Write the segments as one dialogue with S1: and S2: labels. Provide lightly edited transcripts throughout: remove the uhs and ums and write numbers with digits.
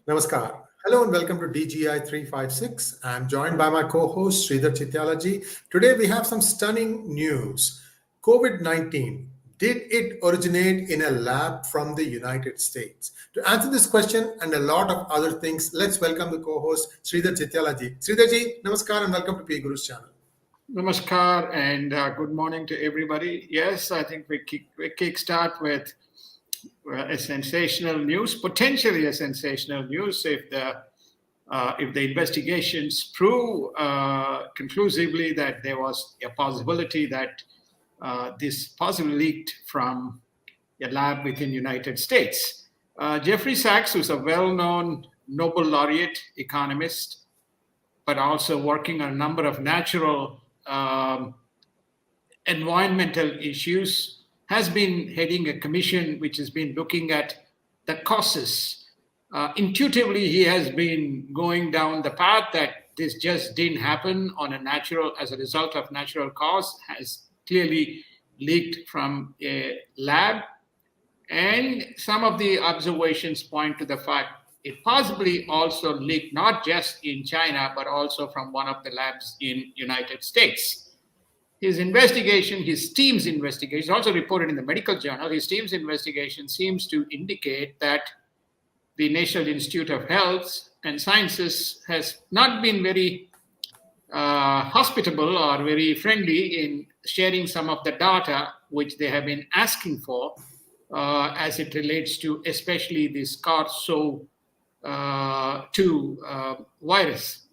S1: Namaskar. Hello and welcome to DGI-356. I'm joined by my co-host Sridhar Chityalaji. Today we have some stunning news. COVID-19, did it originate in a lab from the United States? To answer this question and a lot of other things, let's welcome the co-host Sridhar Chityalaji. Sridharji, Namaskar and welcome to P Guru's channel.
S2: Namaskar and good morning to everybody. Yes, I think we kickstart with a sensational news, potentially a sensational news if the investigations prove conclusively that there was a possibility that this possibly leaked from a lab within the United States. Jeffrey Sachs, who's a well-known Nobel laureate economist, but also working on a number of natural environmental issues, has been heading a commission which has been looking at the causes. Intuitively, he has been going down the path that this just didn't happen as a result of natural cause, has clearly leaked from a lab. And some of the observations point to the fact it possibly also leaked not just in China, but also from one of the labs in United States. His investigation, his team's investigation, also reported in the medical journal, his team's investigation seems to indicate that the National Institute of Health and Sciences has not been very hospitable or very friendly in sharing some of the data which they have been asking for as it relates to especially the SARS-CoV-2 virus.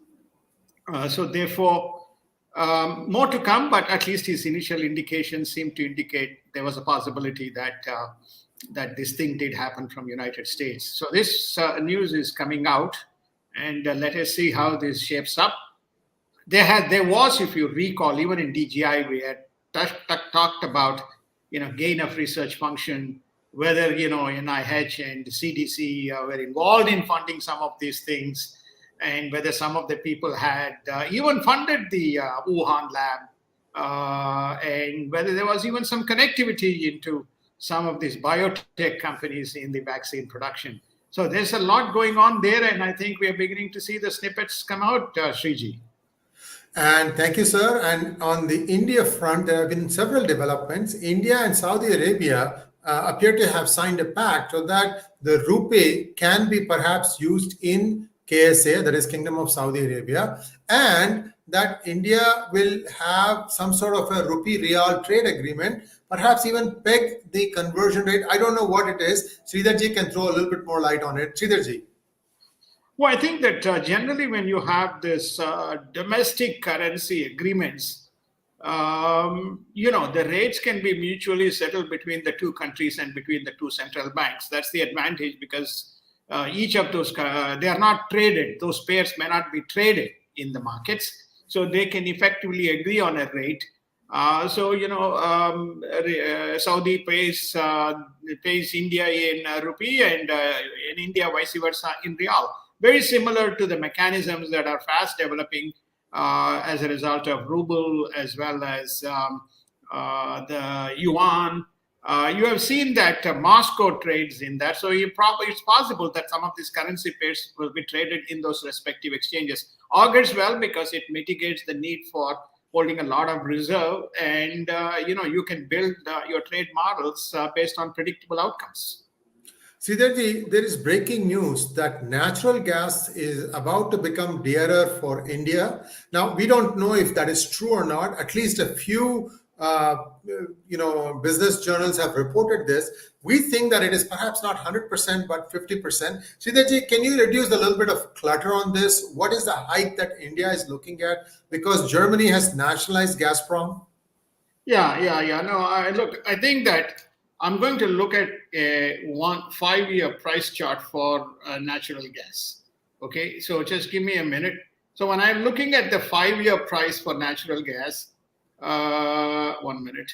S2: So therefore, more to come, but at least his initial indications seem to indicate there was a possibility that this thing did happen from United States. So this news is coming out, and let us see how this shapes up. There was, if you recall, even in DGI, we had talked about gain of research function, whether NIH and CDC were involved in funding some of these things, and whether some of the people had even funded the Wuhan lab, and whether there was even some connectivity into some of these biotech companies in the vaccine production. So there's a lot going on there, and I think we are beginning to see the snippets come out, Sriji.
S1: And thank you, sir. And on the India front, there have been several developments. India and Saudi Arabia appear to have signed a pact so that the rupee can be perhaps used in KSA, that is Kingdom of Saudi Arabia, and that India will have some sort of a rupee real trade agreement, perhaps even peg the conversion rate. I don't know what it is. Sridharji can throw a little bit more light on it. Sridharji.
S2: Well, I think that generally when you have this domestic currency agreements, the rates can be mutually settled between the two countries and between the two central banks. That's the advantage because each of those, they are not traded. Those pairs may not be traded in the markets. So they can effectively agree on a rate. Saudi pays India in rupee and in India vice versa in real. Very similar to the mechanisms that are fast developing as a result of ruble as well as the yuan. You have seen that Moscow trades in that. So it's possible that some of these currency pairs will be traded in those respective exchanges. Augurs well because it mitigates the need for holding a lot of reserve, and you can build your trade models based on predictable outcomes.
S1: Sridharji, there is breaking news that natural gas is about to become dearer for India. Now, we don't know if that is true or not. At least a few business journals have reported this. We think that it is perhaps not 100%, but 50%. Sridharji, can you reduce a little bit of clutter on this? What is the hike that India is looking at? Because Germany has nationalized Gazprom.
S2: Yeah. No, I think that I'm going to look at a 5-year price chart for natural gas. Okay, so just give me a minute. So when I'm looking at the 5-year price for natural gas, 1 minute.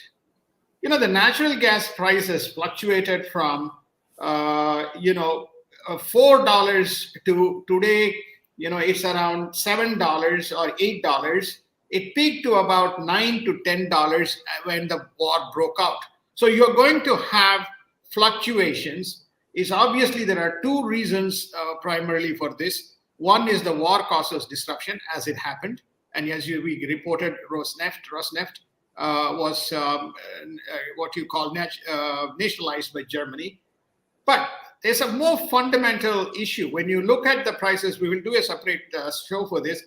S2: The natural gas price has fluctuated from, $4 to today, it's around $7 or $8. It peaked to about $9 to $10 when the war broke out. So you're going to have fluctuations. is obviously there are two reasons primarily for this. One is the war causes disruption as it happened. And as we reported, Rosneft was what you call nationalized by Germany. But there's a more fundamental issue. When you look at the prices, we will do a separate show for this.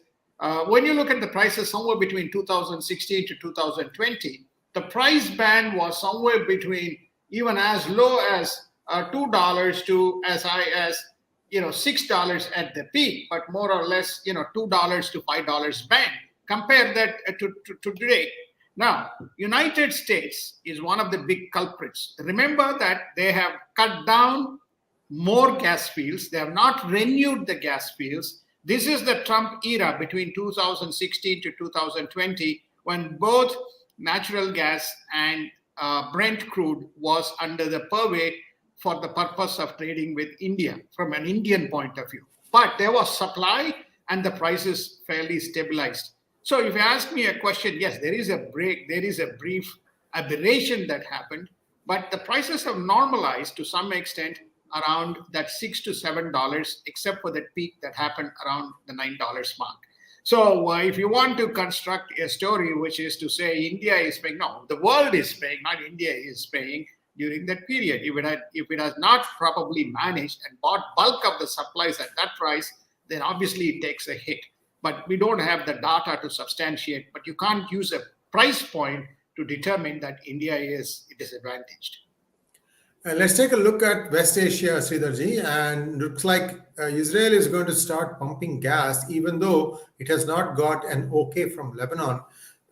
S2: When you look at the prices somewhere between 2016 to 2020, the price band was somewhere between even as low as $2 to as high as $6 at the peak, but more or less $2 to $5 band. Compare that to today. Now, United States is one of the big culprits. Remember that they have cut down more gas fields. They have not renewed the gas fields. This is the Trump era between 2016 to 2020, when both natural gas and Brent crude was under the purvey for the purpose of trading with India from an Indian point of view. But there was supply and the prices fairly stabilized. So if you ask me a question, yes, there is a brief aberration that happened, but the prices have normalized to some extent around that $6 to $7, except for that peak that happened around the $9 mark. So if you want to construct a story, which is to say India is paying, no, the world is paying, not India is paying during that period. If it has not properly managed and bought bulk of the supplies at that price, then obviously it takes a hit. But we don't have the data to substantiate, but you can't use a price point to determine that India is disadvantaged.
S1: Let's take a look at West Asia, Sridharji, and looks like Israel is going to start pumping gas, even though it has not got an okay from Lebanon.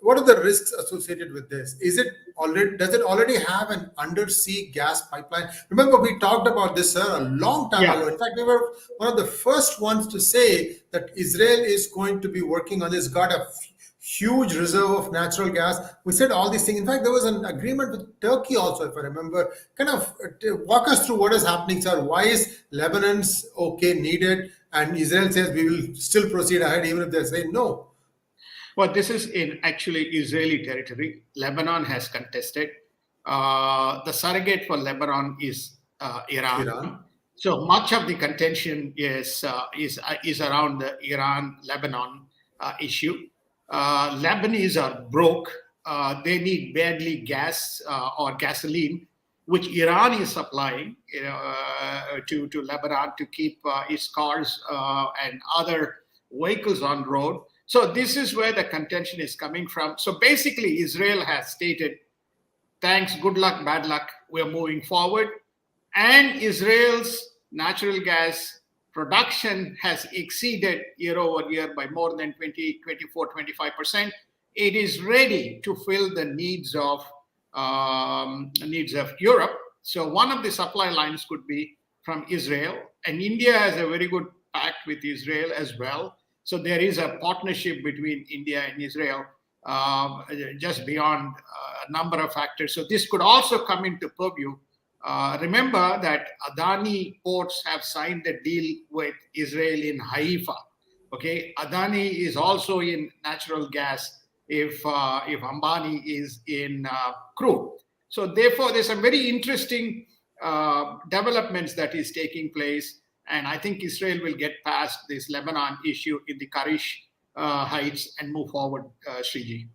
S1: What are the risks associated with this? Does it already have an undersea gas pipeline? Remember, we talked about this, sir, a long time ago. In fact, we were one of the first ones to say that Israel is going to be working on this, got a huge reserve of natural gas. We said all these things. In fact, there was an agreement with Turkey also, if I remember. Kind of walk us through what is happening, sir. Why is Lebanon's okay needed? And Israel says we will still proceed ahead even if they say no.
S2: Well, this is in actually Israeli territory. Lebanon has contested. The surrogate for Lebanon is Iran. So much of the contention is around the Iran-Lebanon issue. Lebanese are broke. They need badly gas or gasoline, which Iran is supplying to Lebanon to keep its cars and other vehicles on road. So this is where the contention is coming from. So basically, Israel has stated, thanks, good luck, bad luck, we're moving forward. And Israel's natural gas production has exceeded year over year by more than 25%. It is ready to fill the needs of Europe. So one of the supply lines could be from Israel. And India has a very good pact with Israel as well. So there is a partnership between India and Israel just beyond a number of factors. So this could also come into purview. Remember that Adani ports have signed a deal with Israel in Haifa. Okay, Adani is also in natural gas if Ambani is in crude. So therefore, there's some very interesting developments that is taking place. And I think Israel will get past this Lebanon issue in the Karish Heights and move forward, Sriji.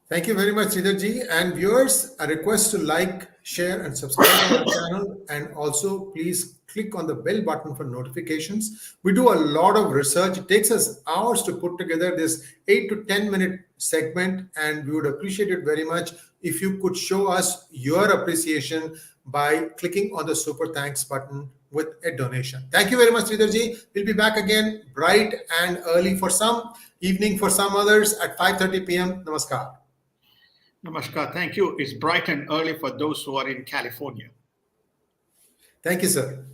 S1: Thank you very much, Sridharji. And viewers, a request to like, share, and subscribe to our channel. And also, please click on the bell button for notifications. We do a lot of research. It takes us hours to put together this 8 to 10 minute segment. And we would appreciate it very much if you could show us your appreciation by clicking on the super thanks button with a donation. Thank you very much, Sridharji. We'll be back again bright and early for some, evening for some others at 5:30 p.m. Namaskar.
S2: Namaskar. Thank you. It's bright and early for those who are in California.
S1: Thank you, sir.